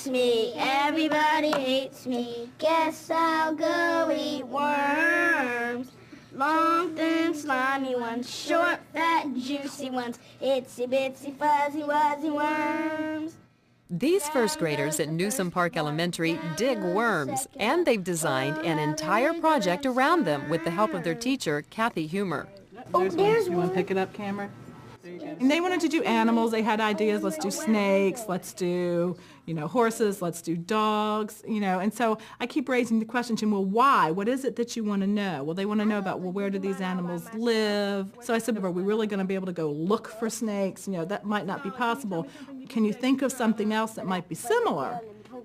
hates me, everybody hates me. Guess I'll go eat worms. Long, thin, slimy ones, short, fat, juicy ones, itsy bitsy, fuzzy, wuzzy worms. These first graders at Newsom Park Elementary dig worms, and they've designed an entire project around them with the help of their teacher, Kathy Humer. Oh, there's You want to pick it up, Cameron? And they wanted to do animals. They had ideas. Let's do snakes. Let's do, horses. Let's do dogs. And so I keep raising the question to them, well, why? What is it that you want to know? Well, they want to know about, well, where do these animals live? So I said, are we really going to be able to go look for snakes? That might not be possible. Can you think of something else that might be similar?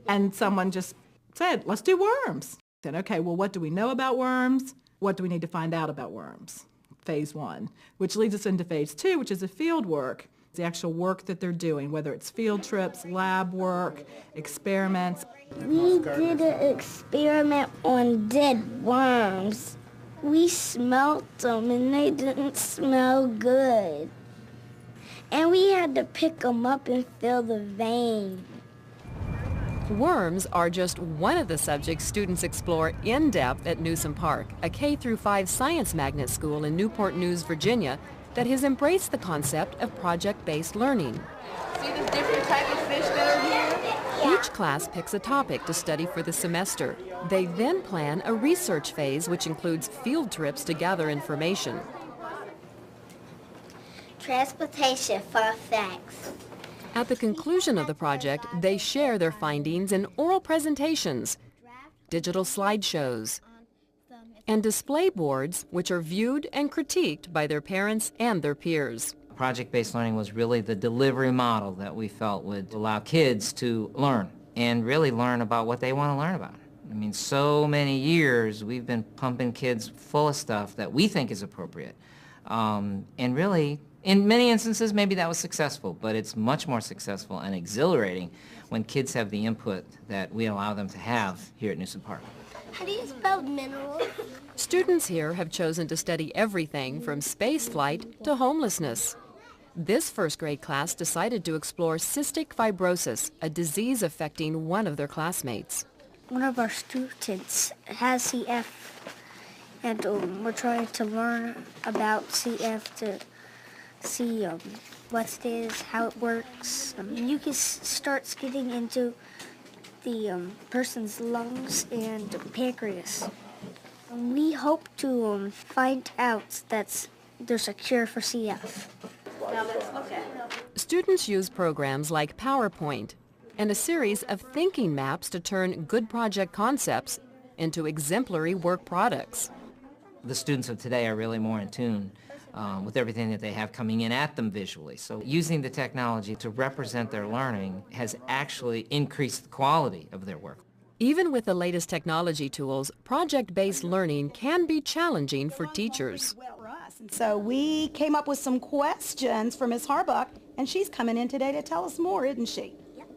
And someone just said, let's do worms. I said, okay, well, what do we know about worms? What do we need to find out about worms? Phase 1, which leads us into phase 2, which is the field work, the actual work that they're doing, whether it's field trips, lab work, experiments. We did an experiment on dead worms. We smelt them and they didn't smell good. And we had to pick them up and fill the vein. Worms are just one of the subjects students explore in depth at Newsom Park, a K-5 science magnet school in Newport News, Virginia, that has embraced the concept of project-based learning. See the different type of fish that are here? Each class picks a topic to study for the semester. They then plan a research phase, which includes field trips to gather information. Transportation fun facts. At the conclusion of the project, they share their findings in oral presentations, digital slideshows, and display boards which are viewed and critiqued by their parents and their peers. Project-based learning was really the delivery model that we felt would allow kids to learn and really learn about what they want to learn about. I mean, so many years we've been pumping kids full of stuff that we think is appropriate. And really, in many instances, maybe that was successful, but it's much more successful and exhilarating when kids have the input that we allow them to have here at Newsom Park. How do you spell mineral? Students here have chosen to study everything from space flight to homelessness. This first grade class decided to explore cystic fibrosis, a disease affecting one of their classmates. One of our students has CF, and we're trying to learn about CF to see what it is, how it works. You can start getting into the person's lungs and pancreas. We hope to find out that there's a cure for CF. Now let's look at it. Students use programs like PowerPoint and a series of thinking maps to turn good project concepts into exemplary work products. The students of today are really more in tune with everything that they have coming in at them visually. So using the technology to represent their learning has actually increased the quality of their work. Even with the latest technology tools, project-based learning can be challenging for teachers. So we came up with some questions for Ms. Harbuck, and she's coming in today to tell us more, isn't she?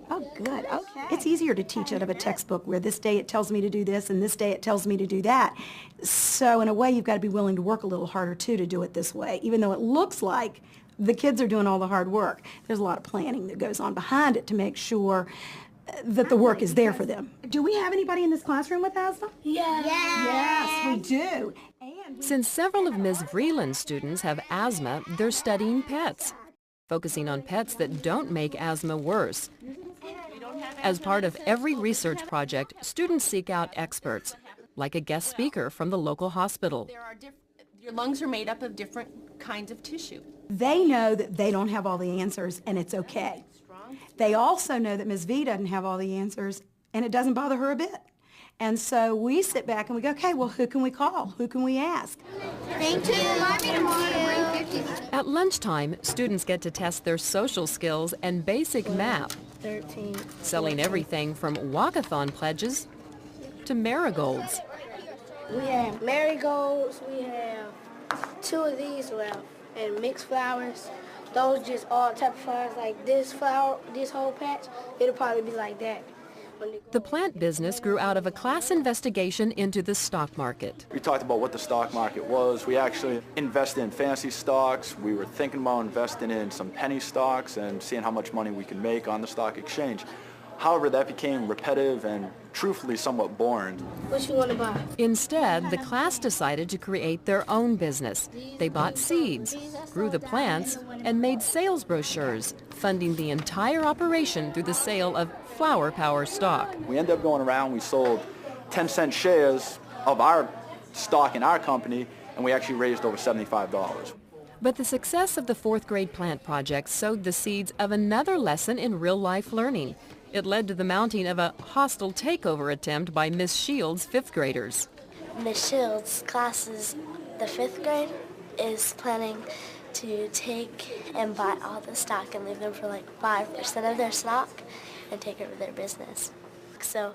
Oh, good. Okay. It's easier to teach out of a textbook where this day it tells me to do this and this day it tells me to do that. So in a way, you've got to be willing to work a little harder, too, to do it this way. Even though it looks like the kids are doing all the hard work, there's a lot of planning that goes on behind it to make sure that the work is there for them. Do we have anybody in this classroom with asthma? Yeah. Yes, we do. Since several of Ms. Vreeland's students have asthma, they're studying pets, focusing on pets that don't make asthma worse. As part of every research project, students seek out experts, like a guest speaker from the local hospital. Your lungs are made up of different kinds of tissue. They know that they don't have all the answers, and it's okay. They also know that Ms. V doesn't have all the answers, and it doesn't bother her a bit. And so we sit back and we go, okay, well, who can we call? Who can we ask? Thank you. At lunchtime, students get to test their social skills and basic math, 13. selling everything from walkathon pledges to marigolds. We have marigolds. We have 2 of these left, and mixed flowers. Those just all type of flowers, like this flower, this whole patch, it'll probably be like that. The plant business grew out of a class investigation into the stock market. We talked about what the stock market was. We actually invested in fancy stocks. We were thinking about investing in some penny stocks and seeing how much money we can make on the stock exchange. However, that became repetitive and truthfully somewhat boring. What you want to buy? Instead, the class decided to create their own business. They bought seeds, grew the plants, and made sales brochures, funding the entire operation through the sale of Flower Power stock. We ended up going around, we sold 10-cent shares of our stock in our company, and we actually raised over $75. But the success of the fourth grade plant project sowed the seeds of another lesson in real-life learning. It led to the mounting of a hostile takeover attempt by Miss Shields' fifth graders. Miss Shields' classes, the fifth grade, is planning to take and buy all the stock and leave them for like 5% of their stock and take over their business. So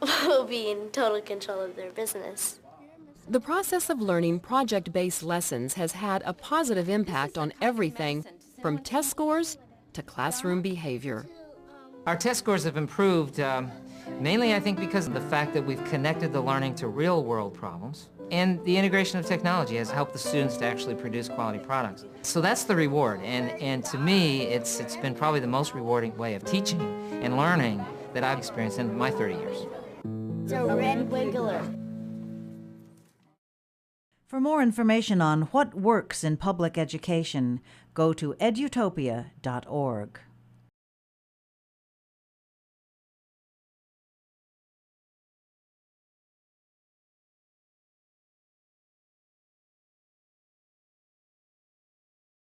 we'll be in total control of their business. The process of learning project-based lessons has had a positive impact on everything from test scores to classroom behavior. Our test scores have improved mainly, I think, because of the fact that we've connected the learning to real-world problems, and the integration of technology has helped the students to actually produce quality products. So that's the reward, and to me, it's been probably the most rewarding way of teaching and learning that I've experienced in my 30 years. It's a red wiggler. For more information on what works in public education, go to edutopia.org.